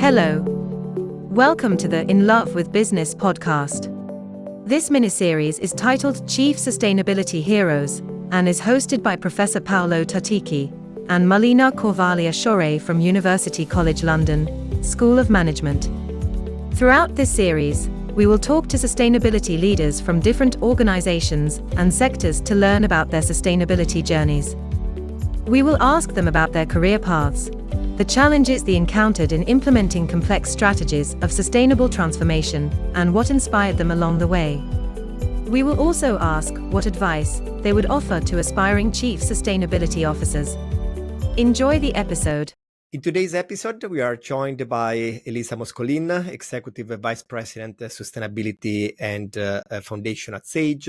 Hello. Welcome to the In Love with Business podcast. This miniseries is titled Chief Sustainability Heroes and is hosted by Professor Paolo Tatiki and Melina Shore from University College London, School of Management. Throughout this series, we will talk to sustainability leaders from different organizations and sectors to learn about their sustainability journeys. We will ask them about their career paths, the challenges they encountered in implementing complex strategies of sustainable transformation, and what inspired them along the way. We will also ask what advice they would offer to aspiring chief sustainability officers. Enjoy the episode. In today's episode, we are joined by Elisa Moscolin, Executive Vice President, Sustainability and Foundation at Sage.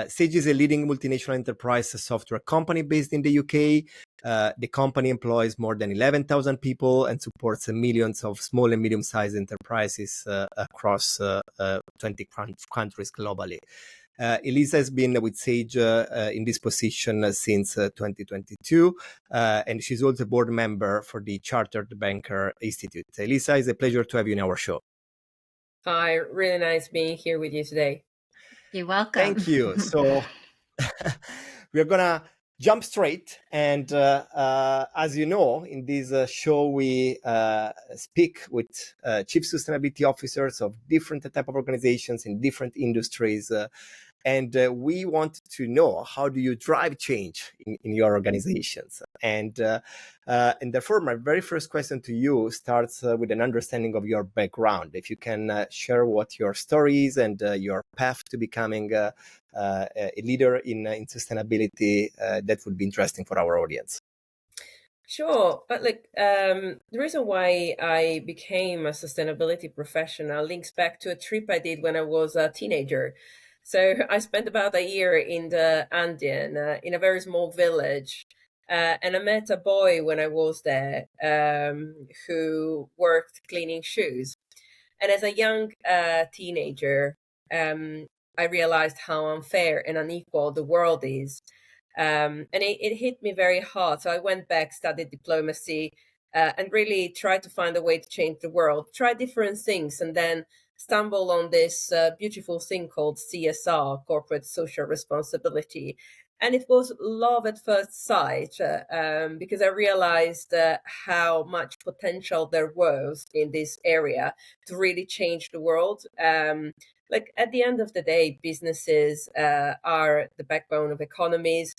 Sage is a leading multinational enterprise software company based in the UK. The company employs more than 11,000 people and supports millions of small and medium-sized enterprises across 20 countries globally. Elisa has been with Sage in this position since 2022, and she's also a board member for the Chartered Banker Institute. Elisa, it's a pleasure to have you in our show. Hi, really nice being here with you today. You're welcome. Thank you. So we're going to jump straight. And as you know, in this show, we speak with chief sustainability officers of different type of organizations in different industries. And we want to know, how do you drive change in your organizations? And therefore, my very first question to you starts with an understanding of your background. If you can share what your story is and your path to becoming a leader in sustainability, that would be interesting for our audience. Sure. But the reason why I became a sustainability professional links back to a trip I did when I was a teenager. So I spent about a year in the Andean, in a very small village. And I met a boy when I was there who worked cleaning shoes. And as a young teenager, I realized how unfair and unequal the world is. And it hit me very hard. So I went back, studied diplomacy, and really tried to find a way to change the world, try different things, and then stumbled on this beautiful thing called CSR, Corporate Social Responsibility. And it was love at first sight because I realized how much potential there was in this area to really change the world. At the end of the day, businesses are the backbone of economies,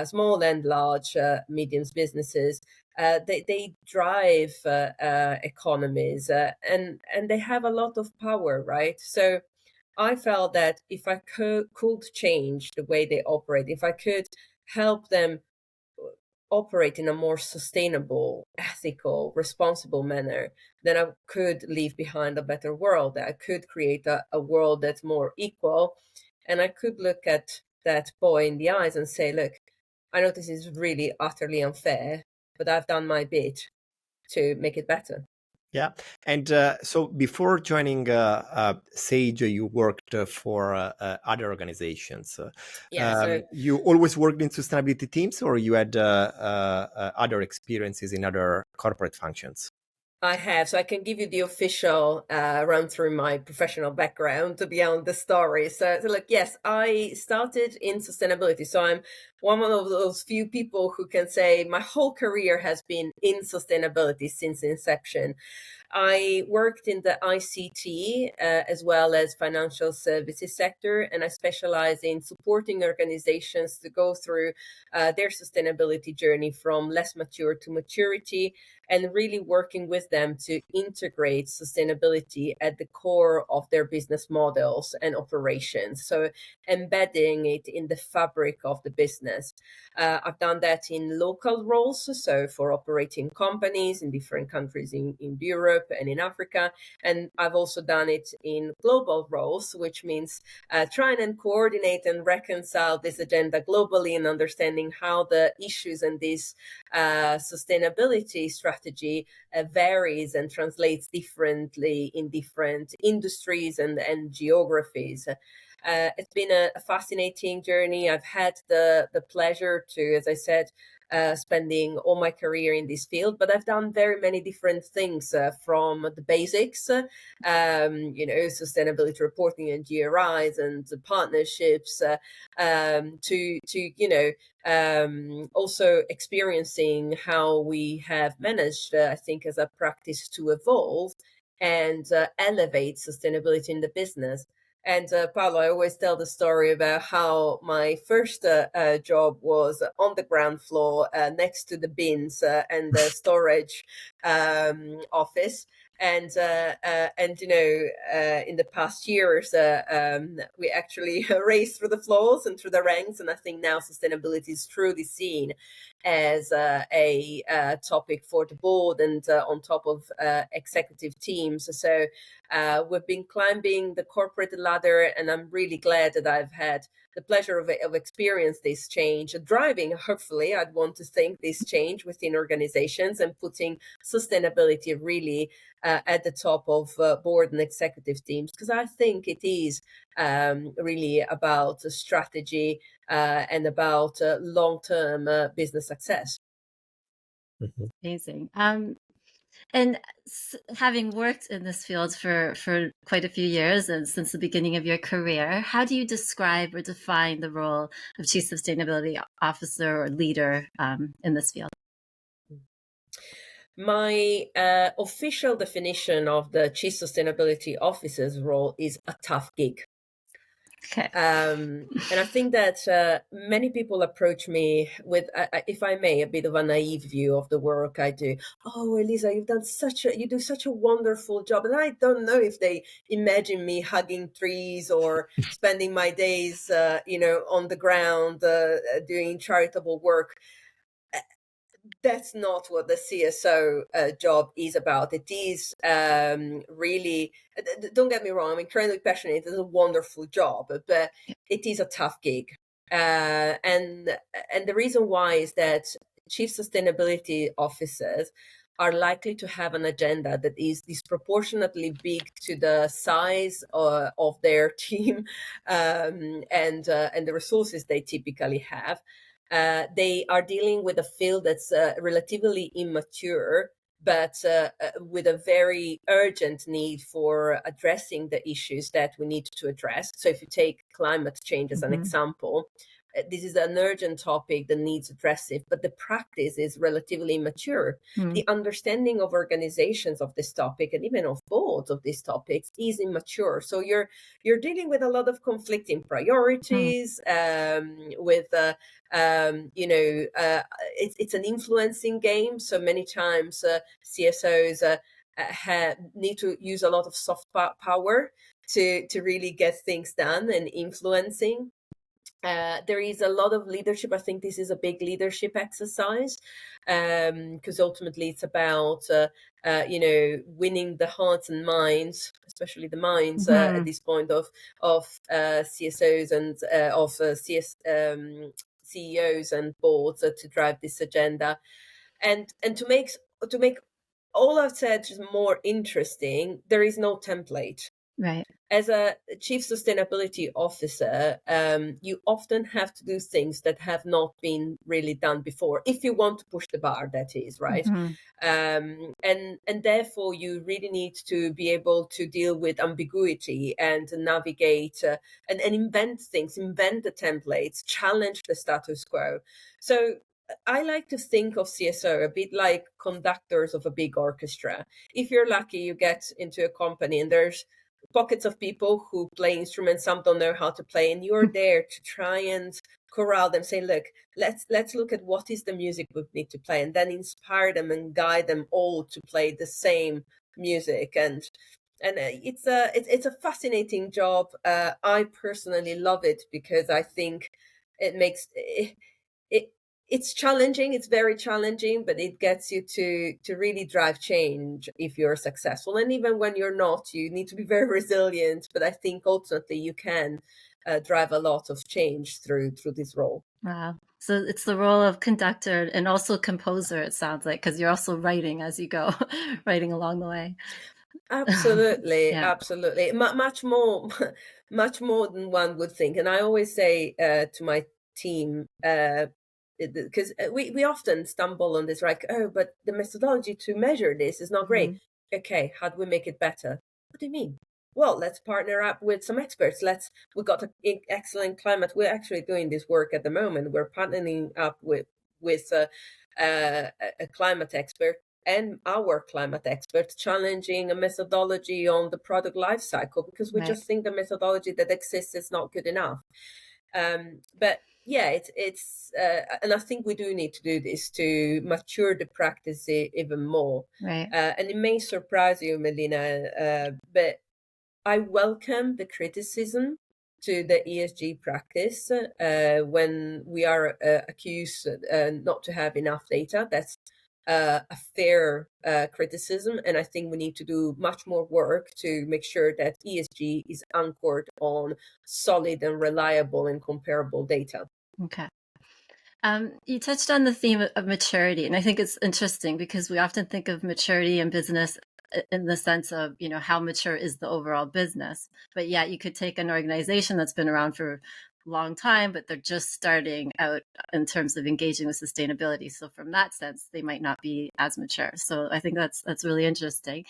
small and large, medium businesses. They drive economies and they have a lot of power, right? So I felt that if I could change the way they operate, if I could help them operate in a more sustainable, ethical, responsible manner, then I could leave behind a better world. I could create a world that's more equal. And I could look at that boy in the eyes and say, look, I know this is really utterly unfair, but I've done my bit to make it better. Yeah. And so before joining Sage, you worked for other organizations. You always worked in sustainability teams, or you had other experiences in other corporate functions? I have. So I can give you the official run through my professional background to be on the story. So look, yes, I started in sustainability. So I'm one of those few people who can say my whole career has been in sustainability since inception. I worked in the ICT as well as financial services sector, and I specialize in supporting organizations to go through their sustainability journey from less mature to maturity, and really working with them to integrate sustainability at the core of their business models and operations. So embedding it in the fabric of the business. I've done that in local roles, so for operating companies in different countries in Europe and in Africa. And I've also done it in global roles, which means trying and coordinate and reconcile this agenda globally and understanding how the issues and this sustainability strategy varies and translates differently in different industries and geographies. It's been a fascinating journey. I've had the pleasure to, as I said, spending all my career in this field, but I've done very many different things from the basics, sustainability reporting and GRIs and the partnerships, also experiencing how we have managed, I think, as a practice to evolve and elevate sustainability in the business. And Paolo, I always tell the story about how my first job was on the ground floor next to the bins and the storage office. And in the past years, we actually raced through the floors and through the ranks. And I think now sustainability is truly seen as a topic for the board and on top of executive teams. So we've been climbing the corporate ladder, and I'm really glad that I've had the pleasure of experience this change, driving, hopefully, I'd want to think, this change within organizations and putting sustainability really at the top of board and executive teams, because I think it is really about strategy and about long-term business success. Mhm. Amazing. And having worked in this field for quite a few years and since the beginning of your career, how do you describe or define the role of Chief Sustainability Officer or leader in this field? My official definition of the Chief Sustainability Officer's role is a tough gig. Okay. And I think that many people approach me with, if I may, a bit of a naive view of the work I do. Oh, Elisa, you do such a wonderful job. And I don't know if they imagine me hugging trees or spending my days, on the ground doing charitable work. That's not what the CSO job is about. It is really, don't get me wrong, I'm incredibly passionate. It's a wonderful job, but it is a tough gig. And the reason why is that chief sustainability officers are likely to have an agenda that is disproportionately big to the size of their team and the resources they typically have. They are dealing with a field that's relatively immature, but with a very urgent need for addressing the issues that we need to address. So if you take climate change as an example, this is an urgent topic that needs addressing, but the practice is relatively immature. The understanding of organizations of this topic and even of boards of these topics is immature. So you're dealing with a lot of conflicting priorities, it's an influencing game. So many times CSOs need to use a lot of soft power to really get things done and influencing. There is a lot of leadership. I think this is a big leadership exercise because ultimately it's about, winning the hearts and minds, especially the minds at this point of CSOs and of CEOs and boards to drive this agenda, and to make all I've said just more interesting. There is no template. Right. As a chief sustainability officer, you often have to do things that have not been really done before, if you want to push the bar, that is, right? And therefore, you really need to be able to deal with ambiguity and navigate and invent things, invent the templates, challenge the status quo. So I like to think of CSO a bit like conductors of a big orchestra. If you're lucky, you get into a company and there's pockets of people who play instruments, some don't know how to play, and you're there to try and corral them, say, look, let's look at what is the music we need to play, and then inspire them and guide them all to play the same music. And it's a fascinating job. I personally love it because I think it makes it's challenging. It's very challenging, but it gets you to really drive change if you're successful. And even when you're not, you need to be very resilient. But I think ultimately you can drive a lot of change through this role. Wow. So it's the role of conductor and also composer, it sounds like, because you're also writing as you go, writing along the way. Absolutely, Yeah. absolutely. Much more than one would think. And I always say to my team, because we often stumble on this, like, oh, but the methodology to measure this is not great. Okay, how do we make it better? What do you mean? Well, let's partner up with some experts. We've got an excellent climate. We're actually doing this work at the moment. We're partnering up with a climate expert and our climate experts, challenging a methodology on the product life cycle, because we just think the methodology that exists is not good enough. But yeah, it's and I think we do need to do this to mature the practice even more. Right. And it may surprise you, Melina, but I welcome the criticism to the ESG practice when we are accused not to have enough data. That's a fair criticism, and I think we need to do much more work to make sure that ESG is anchored on solid and reliable and comparable data. Okay. You touched on the theme of maturity, and I think it's interesting because we often think of maturity in business in the sense of, how mature is the overall business. But yeah, you could take an organization that's been around for a long time, but they're just starting out in terms of engaging with sustainability. So from that sense, they might not be as mature. So I think that's really interesting.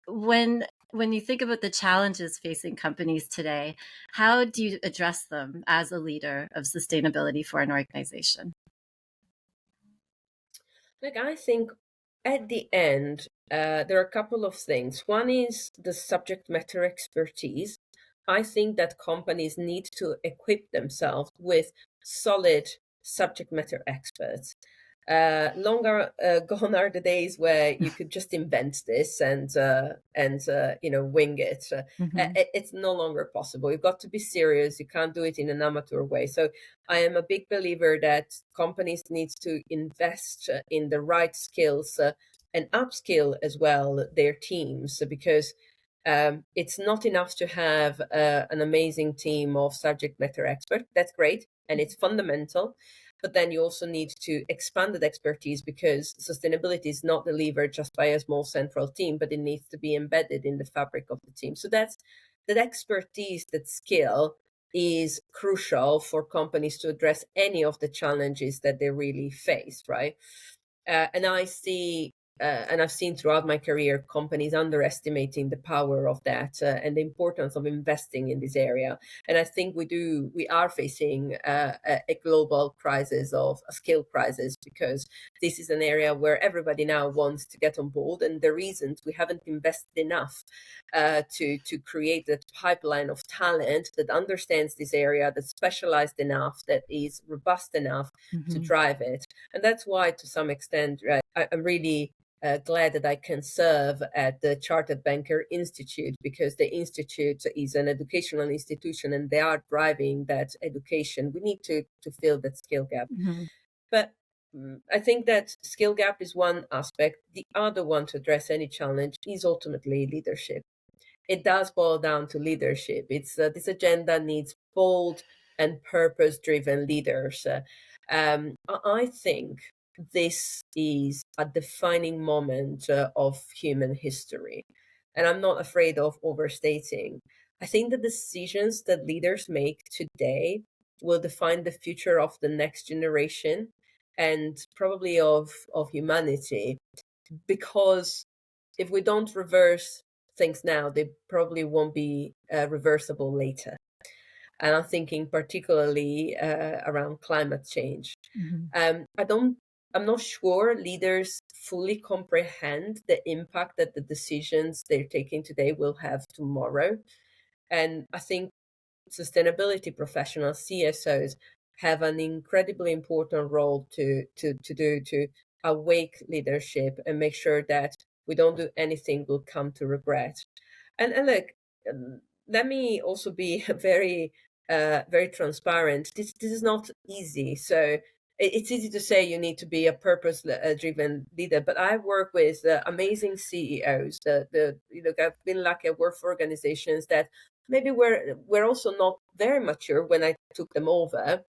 When you think about the challenges facing companies today, how do you address them as a leader of sustainability for an organization? Like, I think at the end, there are a couple of things. One is the subject matter expertise. I think that companies need to equip themselves with solid subject matter experts. Longer gone are the days where you could just invent this and wing it. It's no longer possible. You've got to be serious. You can't do it in an amateur way. So I am a big believer that companies need to invest in the right skills and upskill as well their teams, because it's not enough to have an amazing team of subject matter experts. That's great, and it's fundamental. But then you also need to expand that expertise, because sustainability is not delivered just by a small central team, but it needs to be embedded in the fabric of the team. So that expertise, that skill, is crucial for companies to address any of the challenges that they really face, right? And I see and I've seen throughout my career companies underestimating the power of that and the importance of investing in this area. And I think we are facing a global crisis, of a skill crisis, because this is an area where everybody now wants to get on board, and the reasons we haven't invested enough to create that pipeline of talent that understands this area, that's specialized enough, that is robust enough to drive it. And that's why, to some extent, right, I'm really glad that I can serve at the Chartered Banker Institute, because the Institute is an educational institution and they are driving that education. We need to fill that skill gap. But I think that skill gap is one aspect. The other one to address any challenge is ultimately leadership. It does boil down to leadership. It's this agenda needs bold and purpose-driven leaders. I think this is a defining moment of human history. And I'm not afraid of overstating. I think the decisions that leaders make today will define the future of the next generation, and probably of humanity. Because if we don't reverse things now, they probably won't be reversible later. And I'm thinking particularly around climate change. I'm not sure leaders fully comprehend the impact that the decisions they're taking today will have tomorrow. And I think sustainability professionals, CSOs, have an incredibly important role to awake leadership and make sure that we don't do anything we'll come to regret. And look, let me also be very transparent. This is not easy. So it's easy to say you need to be a purpose-driven leader, but I work with amazing CEOs. I've been lucky. I work for organizations that maybe we're also not very mature when I took them over,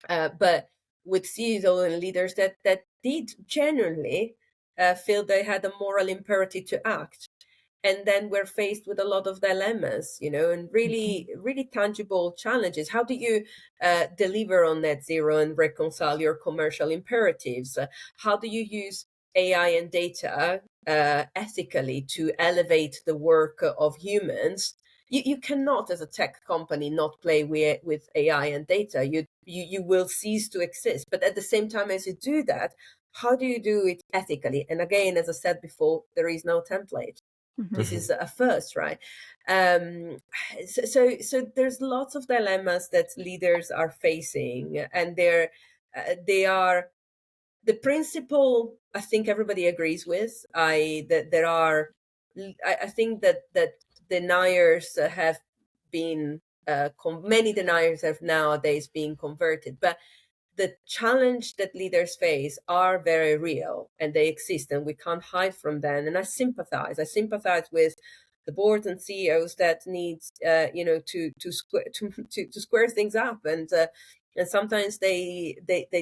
but with CEOs and leaders that did genuinely feel they had a moral imperative to act. And then we're faced with a lot of dilemmas, and really, really tangible challenges. How do you deliver on net zero and reconcile your commercial imperatives? How do you use AI and data ethically to elevate the work of humans? You cannot, as a tech company, not play with AI and data. You will cease to exist. But at the same time as you do that, how do you do it ethically? And again, as I said before, there is no template. This is a first, right? So there's lots of dilemmas that leaders are facing, and they are the principle. I think everybody agrees with. That there are. I think that deniers have been many deniers have nowadays been converted, but the challenge that leaders face are very real and they exist and we can't hide from them. And I sympathize with the boards and CEOs that need to square things up, and sometimes they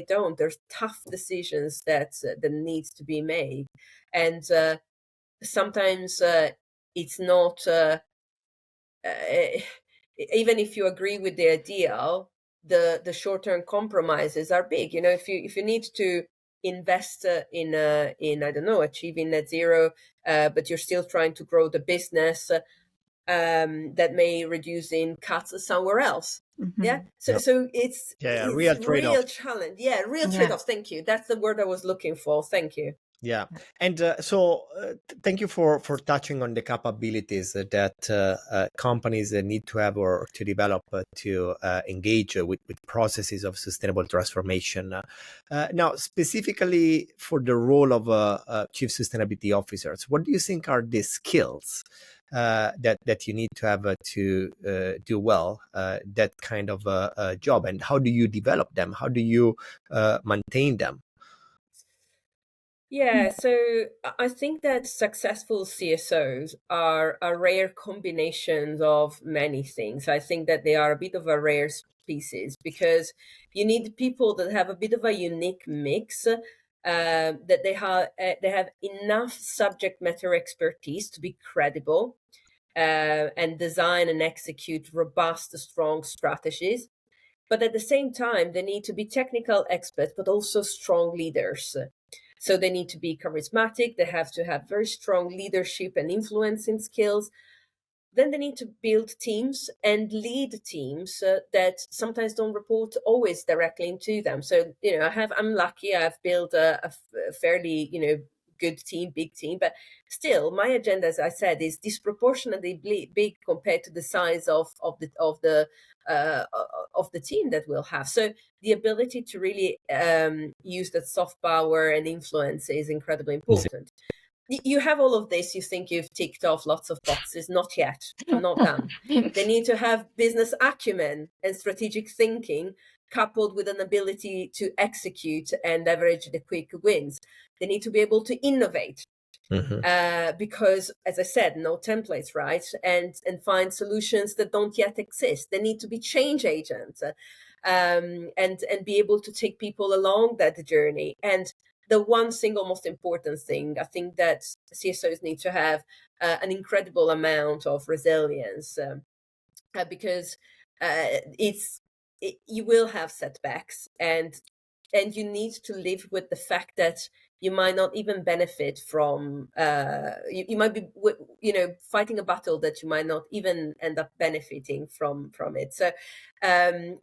don't. There's tough decisions that needs to be made, and sometimes it's not even if you agree with the ideal, the short-term compromises are big. If you need to invest in I don't know, achieving net zero, but you're still trying to grow the business, that may reduce in cuts somewhere else. Yeah. So it's real trade-off. real challenge. Yeah, real trade-off. Thank you. That's the word I was looking for. Thank you. Yeah, and thank you for touching on the capabilities that companies need to have or to develop to engage with processes of sustainable transformation. Now, specifically for the role of chief sustainability officers, what do you think are the skills that you need to have to do well that kind of job, and how do you develop them? How do you maintain them? Yeah, so I think that successful CSOs are rare combinations of many things. I think that they are a bit of a rare species because you need people that have a bit of a unique mix, that they have enough subject matter expertise to be credible, and design and execute robust, strong strategies. But at the same time, they need to be technical experts, but also strong leaders. So they need to be charismatic. They have to have very strong leadership and influencing skills. Then they need to build teams and lead teams that sometimes don't report always directly into them. So, I'm lucky. I've built a fairly, good team, big team, but still my agenda, as I said, is disproportionately big compared to the size of the team that we'll have. So the ability to really use that soft power and influence is incredibly important. You have all of this, you think you've ticked off lots of boxes. Not yet. I'm not done. They need to have business acumen and strategic thinking coupled with an ability to execute and leverage the quick wins. They need to be able to innovate. Because, as I said, no templates, right? And find solutions that don't yet exist. They need to be change agents, and be able to take people along that journey. And the one single most important thing, I think that CSOs need to have an incredible amount of resilience, because you will have setbacks, and you need to live with the fact that you might not even benefit from, you might be, fighting a battle that you might not even end up benefiting from it. So,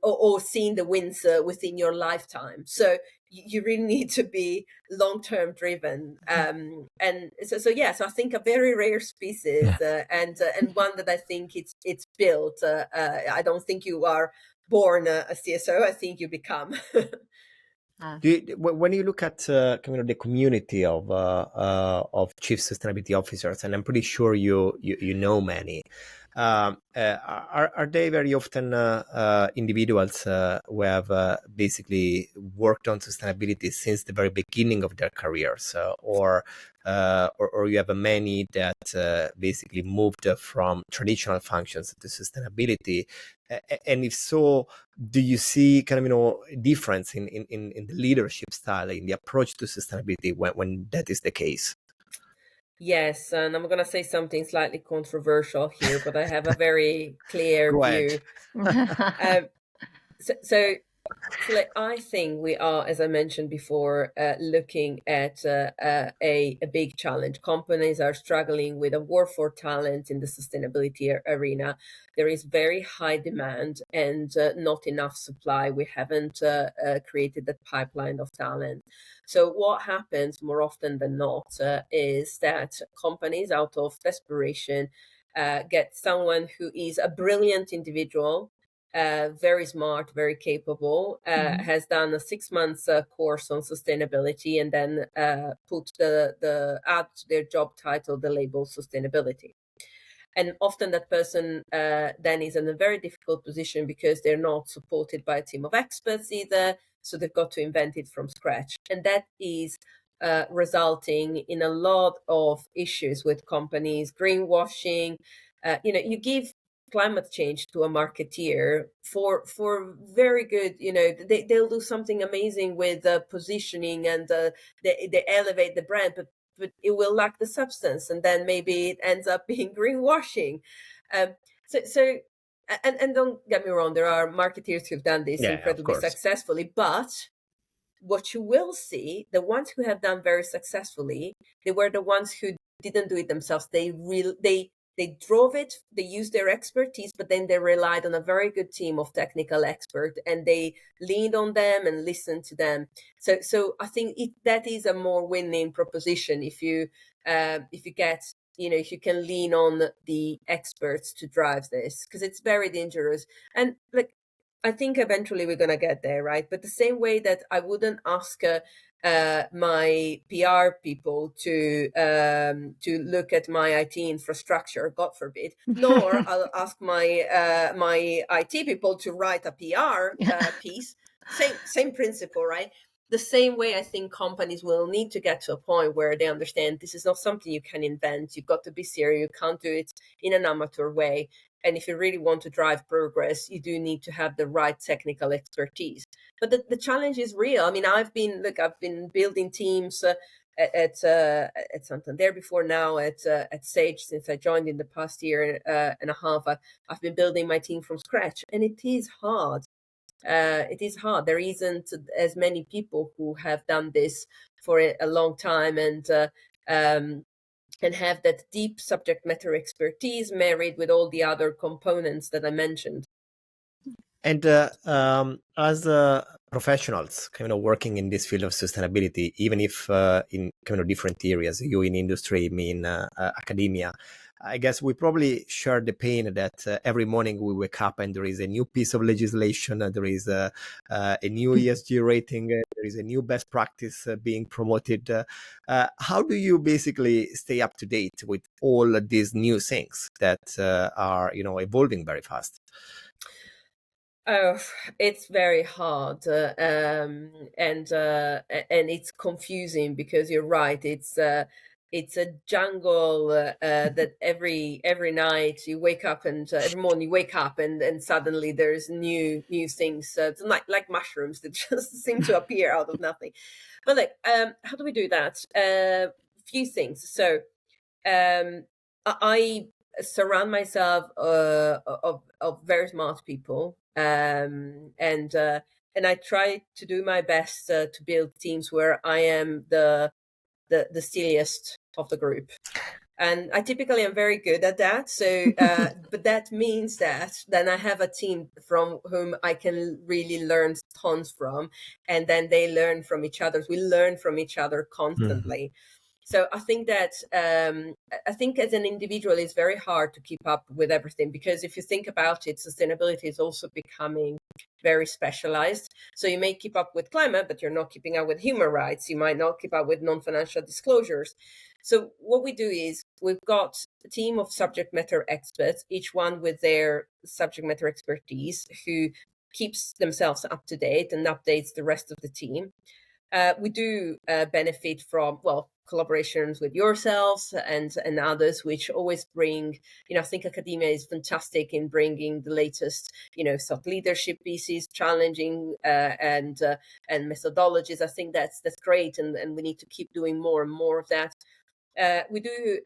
or seeing the wins within your lifetime. So you really need to be long-term driven. And so I think a very rare species, and one that I think it's built. I don't think you are born a CSO. I think you become. When you look at the community of chief sustainability officers, and I'm pretty sure you know many, are they very often individuals who have basically worked on sustainability since the very beginning of their careers, or you have many that basically moved from traditional functions to sustainability? And if so, do you see difference in the leadership style, in the approach to sustainability when that is the case? Yes, and I'm going to say something slightly controversial here, but I have a very clear Go ahead. view. Um, so like, I think we are, as I mentioned before, looking at a big challenge. Companies are struggling with a war for talent in the sustainability arena. There is very high demand and not enough supply. We haven't created that pipeline of talent. So what happens more often than not is that companies, out of desperation, get someone who is a brilliant individual, very smart, very capable, has done a 6 months course on sustainability, and then put the add to their job title the label sustainability. And often that person then is in a very difficult position because they're not supported by a team of experts either. So they've got to invent it from scratch. And that is resulting in a lot of issues with companies, greenwashing. You give climate change to a marketeer for very good, they'll do something amazing with positioning, and they elevate the brand, but it will lack the substance, and then maybe it ends up being greenwashing. um, so and don't get me wrong, there are marketeers who've done this Yeah, of incredibly course. successfully, but what you will see, the ones who have done very successfully, they were the ones who didn't do it themselves. They drove it, they used their expertise, but then they relied on a very good team of technical experts, and they leaned on them and listened to them. So I think that is a more winning proposition if you get, if you can lean on the experts to drive this, because it's very dangerous. And like, I think eventually we're gonna get there, right? But the same way that I wouldn't ask my PR people to look at my IT infrastructure, God forbid, nor I'll ask my IT people to write a PR piece. Same principle, right? The same way I think companies will need to get to a point where they understand this is not something you can invent. You've got to be serious. You can't do it in an amateur way. And if you really want to drive progress, you do need to have the right technical expertise. But the challenge is real. I mean, I've been building teams at Santander before, now at Sage since I joined in the past year and a half. I've been building my team from scratch, and it is hard. It is hard. There isn't as many people who have done this for a long time, and have that deep subject matter expertise married with all the other components that I mentioned. And as professionals, kind of working in this field of sustainability, even if in kind of different areas, you in industry, me in academia, I guess we probably share the pain that every morning we wake up and there is a new piece of legislation, there is a new ESG rating, there is a new best practice being promoted. How do you basically stay up to date with all of these new things that are, evolving very fast? Oh, it's very hard, and it's confusing because you're right. It's a jungle that every night you wake up, and every morning you wake up, and suddenly there's new things. It's like mushrooms that just seem to appear out of nothing. But like, how do we do that? Few things. So I surround myself of very smart people, and I try to do my best to build teams where I am the silliest of the group. And I typically am very good at that. So, but that means that then I have a team from whom I can really learn tons from, and then they learn from each other. We learn from each other constantly. So I think that I think as an individual, it's very hard to keep up with everything, because if you think about it, sustainability is also becoming very specialized. So you may keep up with climate, but you're not keeping up with human rights. You might not keep up with non-financial disclosures. So what we do is we've got a team of subject matter experts, each one with their subject matter expertise, who keeps themselves up to date and updates the rest of the team. We do benefit from, collaborations with yourselves and others, which always bring, I think academia is fantastic in bringing the latest, thought leadership pieces, challenging and methodologies. I think that's great, and we need to keep doing more and more of that. we do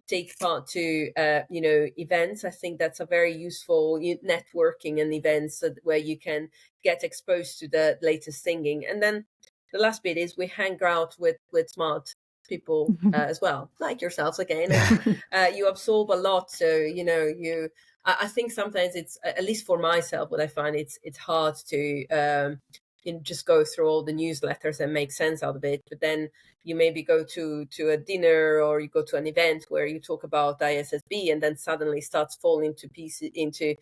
take part to events. I think that's a very useful networking and events where you can get exposed to the latest thinking. And then the last bit is we hang out with smart people as well, like yourselves again. And, you absorb a lot, so I think sometimes it's, at least for myself, what I find it's hard to just go through all the newsletters and make sense out of it. But then you maybe go to a dinner or you go to an event where you talk about ISSB, and then suddenly starts falling to pieces into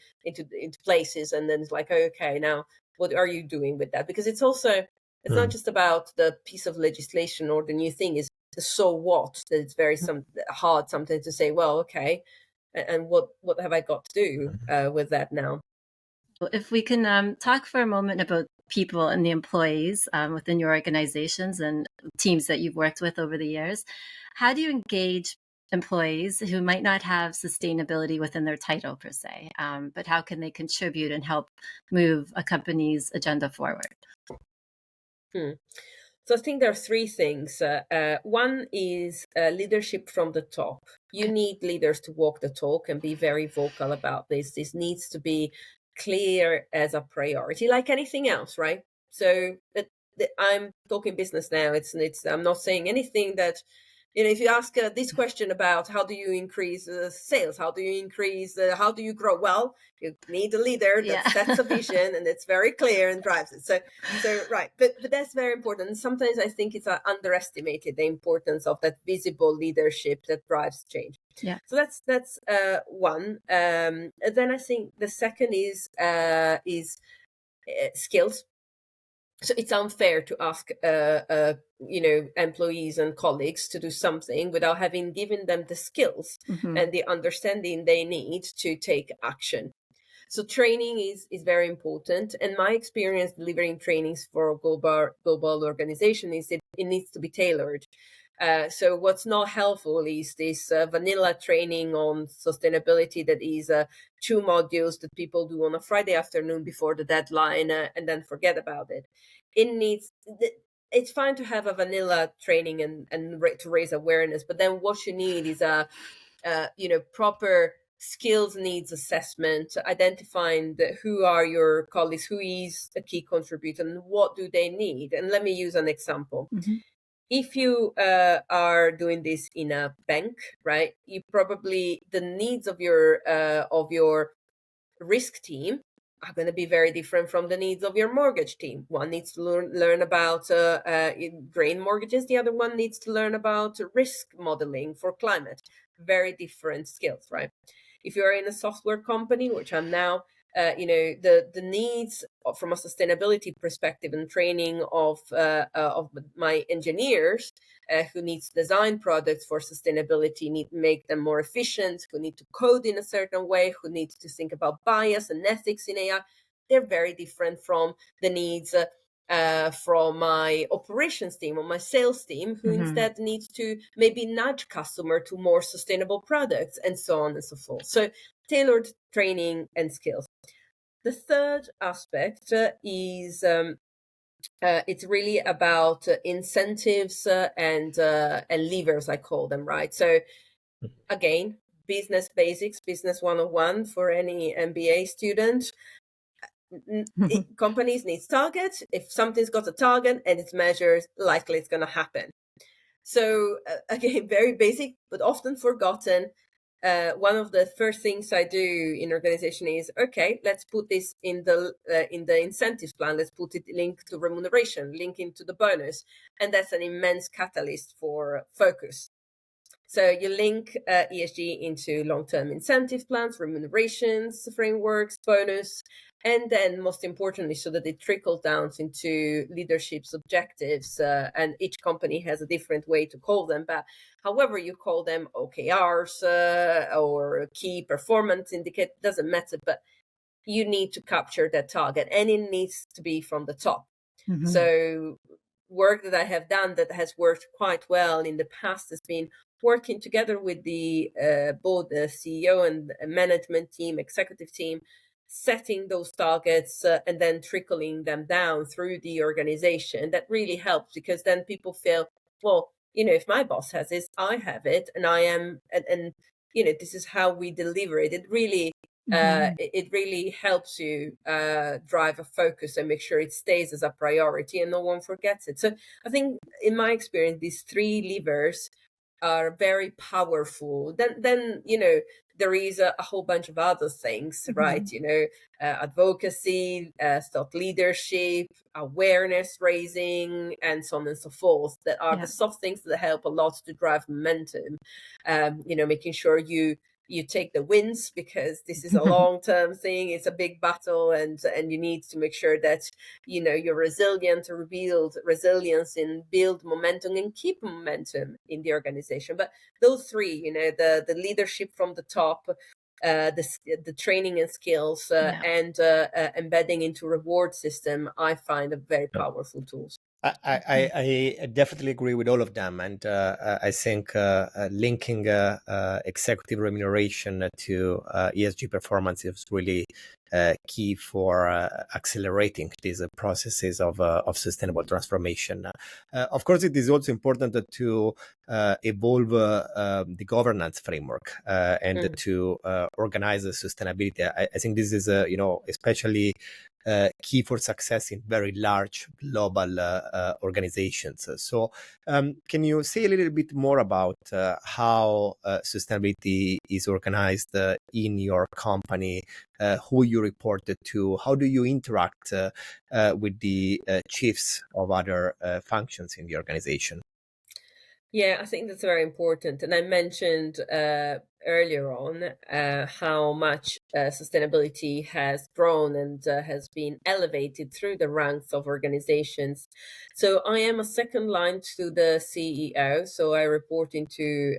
places, and then it's like, oh, okay, now what are you doing with that? Because it's also, it's not just about the piece of legislation or the new thing, is the so what, that it's very hard sometimes to say, well, okay, and what have I got to do with that now? If we can talk for a moment about people and the employees within your organizations and teams that you've worked with over the years, how do you engage employees who might not have sustainability within their title per se, but how can they contribute and help move a company's agenda forward? So I think there are three things. One is leadership from the top. You need leaders to walk the talk and be very vocal about this. This needs to be clear as a priority, like anything else, right? So I'm talking business now. I'm not saying anything that, if you ask this question about how do you increase sales, how do you grow? Well, you need a leader that sets a vision and it's very clear and drives it. So right, but that's very important. Sometimes I think it's underestimated, the importance of that visible leadership that drives change. Yeah. So that's one. And then I think the second is skills. So it's unfair to ask employees and colleagues to do something without having given them the skills and the understanding they need to take action. So training is very important. And my experience delivering trainings for a global organization is it needs to be tailored. So what's not helpful is this vanilla training on sustainability that is 2 modules that people do on a Friday afternoon before the deadline and then forget about it. It's fine to have a vanilla training and to raise awareness, but then what you need is a proper skills needs assessment, identifying who are your colleagues, who is a key contributor, and what do they need. And let me use an example. If you are doing this in a bank, right, you probably, the needs of your risk team are going to be very different from the needs of your mortgage team. One needs to learn about grain mortgages. The other one needs to learn about risk modeling for climate. Very different skills, right? If you're in a software company, which I'm now, the needs from a sustainability perspective and training of my engineers who need to design products for sustainability, need to make them more efficient, who need to code in a certain way, who need to think about bias and ethics in AI. They're very different from the needs from my operations team or my sales team, who instead needs to maybe nudge customer to more sustainable products and so on and so forth. So tailored training and skills. The third aspect is it's really about incentives and levers, I call them, right? So again, business basics, business 101 for any MBA student. Companies need targets. If something's got a target and it's measured, likely it's going to happen. So again, very basic, but often forgotten. One of the first things I do in organization is, okay, let's put this in the incentives plan. Let's put it linked to remuneration, link into the bonus. And that's an immense catalyst for focus. So you link ESG into long-term incentive plans, remunerations, frameworks, bonus, and then most importantly, so that it trickles down into leadership's objectives. And each company has a different way to call them, but however you call them, OKRs or key performance indicator, doesn't matter, but you need to capture that target and it needs to be from the top. So work that I have done that has worked quite well in the past has been working together with the both the CEO and management team, executive team, setting those targets and then trickling them down through the organization. That really helps because then people feel, well, if my boss has this, I have it, and I am, and this is how we deliver it. It really helps you drive a focus and make sure it stays as a priority and no one forgets it. So I think, in my experience, these three levers are very powerful. Then there is a whole bunch of other things, right? Advocacy, thought leadership, awareness raising, and so on and so forth, that are the soft things that help a lot to drive momentum. Making sure you take the wins, because this is a long-term thing. It's a big battle, and you need to make sure that you're resilient, to rebuild resilience and build momentum and keep momentum in the organization. But those three, the leadership from the top, the training and skills, and embedding into reward system, I find are very powerful tools. I definitely agree with all of them, and I think linking executive remuneration to ESG performance is really key for accelerating these processes of sustainable transformation. Of course, it is also important to evolve the governance framework and to organize sustainability. I think this is, especially key for success in very large global organizations. So can you say a little bit more about how sustainability is organized in your company, who you report to, how do you interact with the chiefs of other functions in the organization? Yeah, I think that's very important. And I mentioned earlier on how much sustainability has grown and has been elevated through the ranks of organizations. So I am a second line to the CEO. So I report into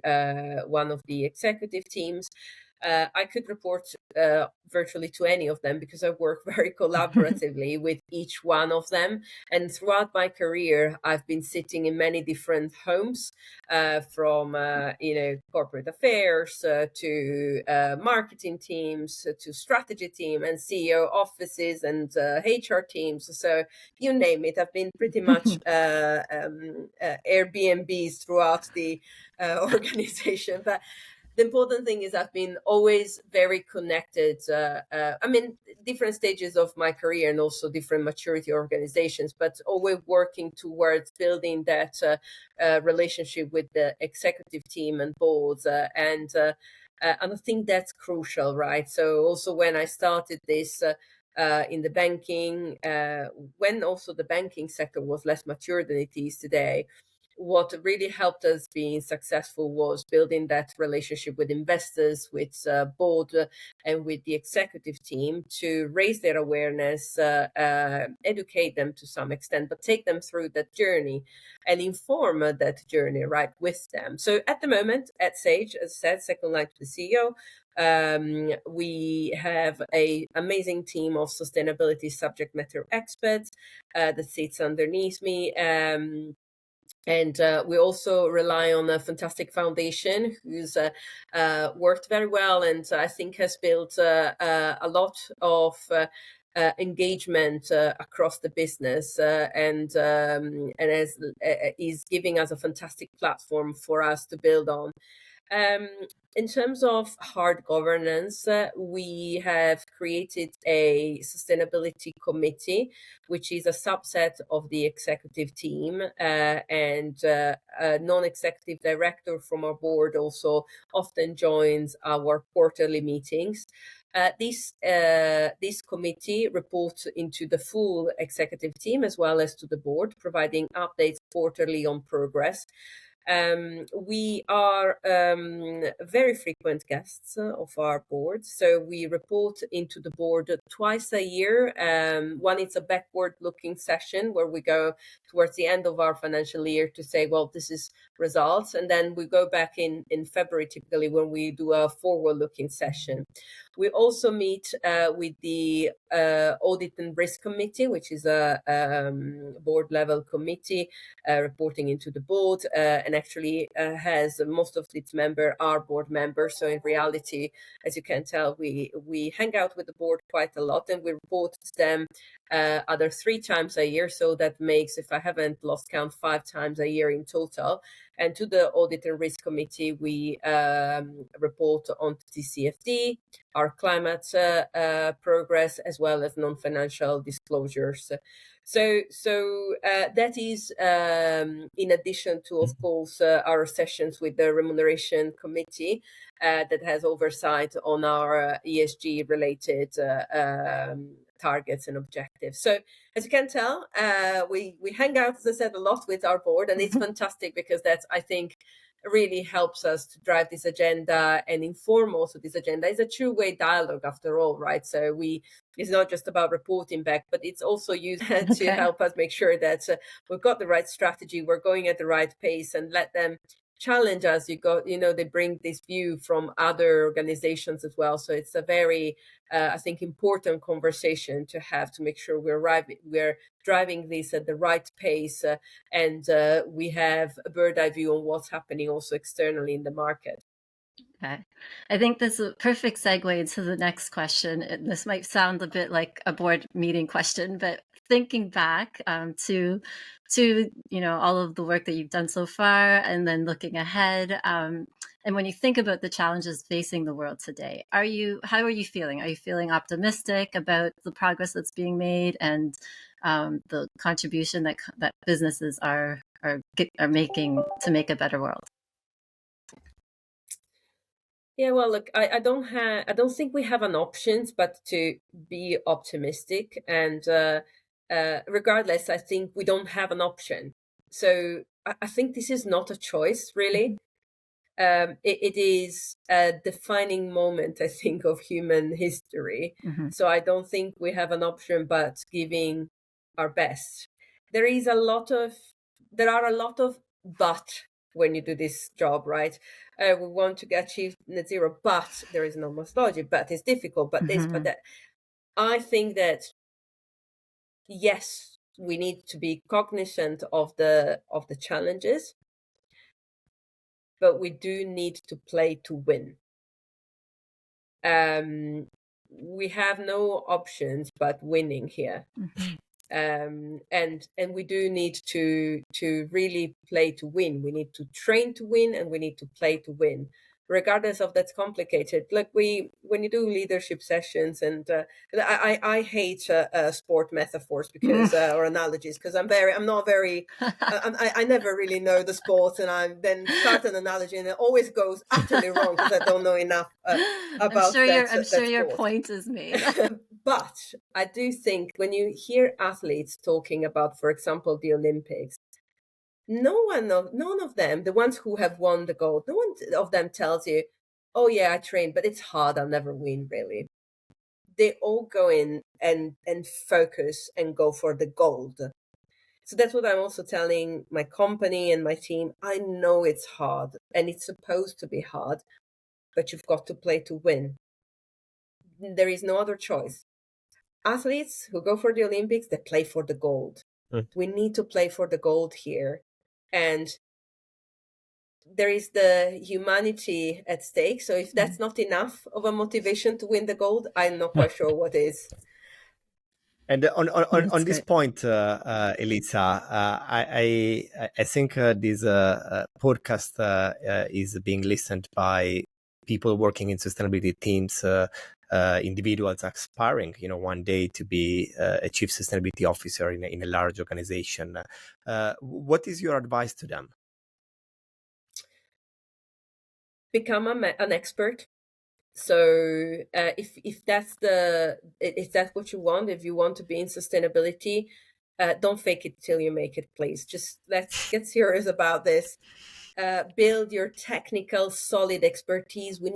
one of the executive teams. I could report virtually to any of them, because I work very collaboratively with each one of them. And throughout my career, I've been sitting in many different homes, from corporate affairs to marketing teams to strategy team and CEO offices and HR teams. So you name it, I've been pretty much Airbnbs throughout the organization. But the important thing is I've been always very connected. Different stages of my career and also different maturity organizations, but always working towards building that relationship with the executive team and boards. And I think that's crucial, right? So also when I started this in the banking, when also the banking sector was less mature than it is today, what really helped us being successful was building that relationship with investors, with board, and with the executive team to raise their awareness, educate them to some extent, but take them through that journey and inform that journey right with them. So at the moment at Sage, as I said, second line to the CEO, we have an amazing team of sustainability subject matter experts that sits underneath me. And we also rely on a fantastic foundation who's worked very well, and I think has built a lot of engagement across the business, and is giving us a fantastic platform for us to build on. In terms of hard governance, we have created a sustainability committee, which is a subset of the executive team, and a non-executive director from our board also often joins our quarterly meetings. This committee reports into the full executive team as well as to the board, providing updates quarterly on progress. We are very frequent guests of our board. So we report into the board twice a year. One is a backward-looking session where we go towards the end of our financial year to say, well, this is results. And then we go back in February, typically, when we do a forward-looking session. We also meet with the Audit and Risk Committee, which is a board-level committee reporting into the board, and actually has most of its members are board members. So in reality, as you can tell, we hang out with the board quite a lot, and we report to them either 3 times a year. So that makes, if I haven't lost count, 5 times a year in total. And to the Audit and Risk Committee, we report on TCFD, our climate progress, as well as non-financial disclosures. So that is in addition to, of course, our sessions with the Remuneration Committee that has oversight on our ESG-related targets and objectives. So as you can tell, we hang out, as I said, a lot with our board, and it's fantastic because that's, I think, really helps us to drive this agenda and inform also this agenda. It's a two-way dialogue after all, right? So it's not just about reporting back, but it's also used to help us make sure that we've got the right strategy, we're going at the right pace, and let them challenge us. They bring this view from other organizations as well. So it's a very, I think, important conversation to have to make sure we're driving this at the right pace, and we have a bird's eye view on what's happening also externally in the market. Okay. I think this is a perfect segue to the next question. And this might sound a bit like a board meeting question, but thinking back to all of the work that you've done so far, and then looking ahead, and when you think about the challenges facing the world today, how are you feeling? Are you feeling optimistic about the progress that's being made and the contribution that businesses are making to make a better world? Yeah, well, look, I don't think we have an option but to be optimistic, and regardless, I think we don't have an option. So I think this is not a choice, really. It is a defining moment, I think, of human history. So I don't think we have an option but giving our best. There are a lot of but when you do this job, right? We want to achieve net zero, but there is no methodology, but it's difficult, but this, but that. I think that, yes, we need to be cognizant of the challenges, but we do need to play to win. We have no options but winning here. And we do need to really play to win. We need to train to win, and we need to play to win, regardless of that's complicated. Like when you do leadership sessions, and I hate sport metaphors because or analogies, because I never really know the sport, and I then start an analogy and it always goes utterly wrong because I don't know enough about I'm sure your point is made. But I do think when you hear athletes talking about, for example, the Olympics, none of them, the ones who have won the gold, no one of them tells you, oh yeah, I trained, but it's hard, I'll never win, really. They all go in and focus and go for the gold. So that's what I'm also telling my company and my team. I know it's hard, and it's supposed to be hard, but you've got to play to win. There is no other choice. Athletes who go for the Olympics, they play for the gold. We need to play for the gold here. And there is the humanity at stake. So if that's not enough of a motivation to win the gold, I'm not quite sure what is. And on this point, Elisa, I think this podcast is being listened by people working in sustainability teams, individuals aspiring, one day to be a chief sustainability officer in a large organization. What is your advice to them? Become an expert. So if that's what you want, if you want to be in sustainability, don't fake it till you make it, please. Just let's get serious about this. Build your technical, solid expertise. We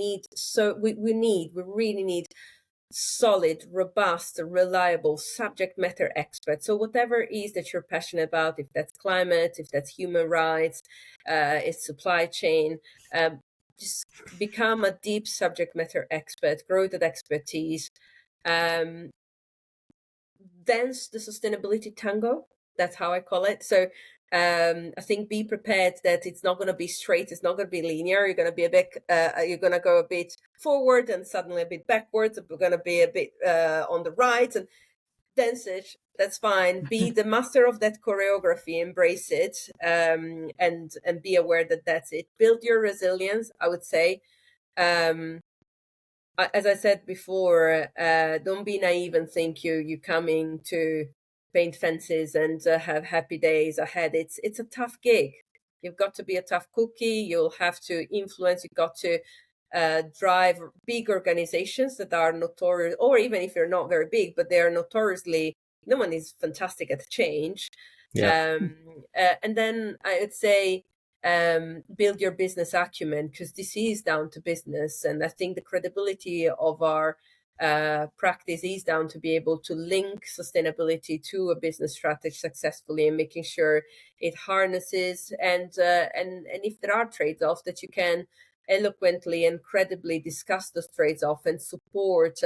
really need solid, robust, reliable subject matter experts. So whatever it is that you're passionate about, if that's climate, if that's human rights, it's supply chain, just become a deep subject matter expert, grow that expertise. Dance the sustainability tango. That's how I call it. So I think be prepared that it's not going to be straight. It's not going to be linear. You're going to be you're going to go a bit forward and suddenly a bit backwards. We're going to be a bit on the right. And dance it, that's fine. Be the master of that choreography, embrace it, and be aware that that's it. Build your resilience, I would say. As I said before, don't be naive and think you're coming to paint fences and have happy days ahead. It's a tough gig. You've got to be a tough cookie. You'll have to influence. You've got to drive big organizations that are notorious, or even if you're not very big, but they are notoriously, no one is fantastic at change. Yeah. And then I would say, build your business acumen, because this is down to business. And I think the credibility of our practice is down to be able to link sustainability to a business strategy successfully, and making sure it harnesses and if there are trade-offs, that you can eloquently and credibly discuss those trade-offs and support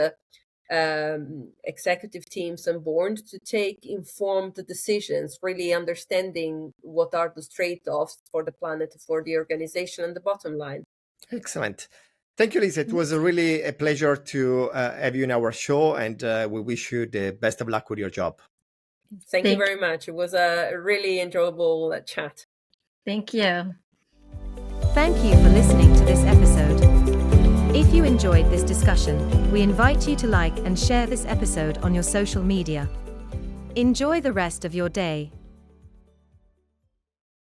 executive teams and board to take informed decisions, really understanding what are those trade-offs for the planet, for the organization, and the bottom line. Excellent. Thank you, Lisa. It was really a pleasure to have you in our show, and we wish you the best of luck with your job. Thank you very much. It was a really enjoyable chat. Thank you. Thank you for listening to this episode. If you enjoyed this discussion, we invite you to like and share this episode on your social media. Enjoy the rest of your day.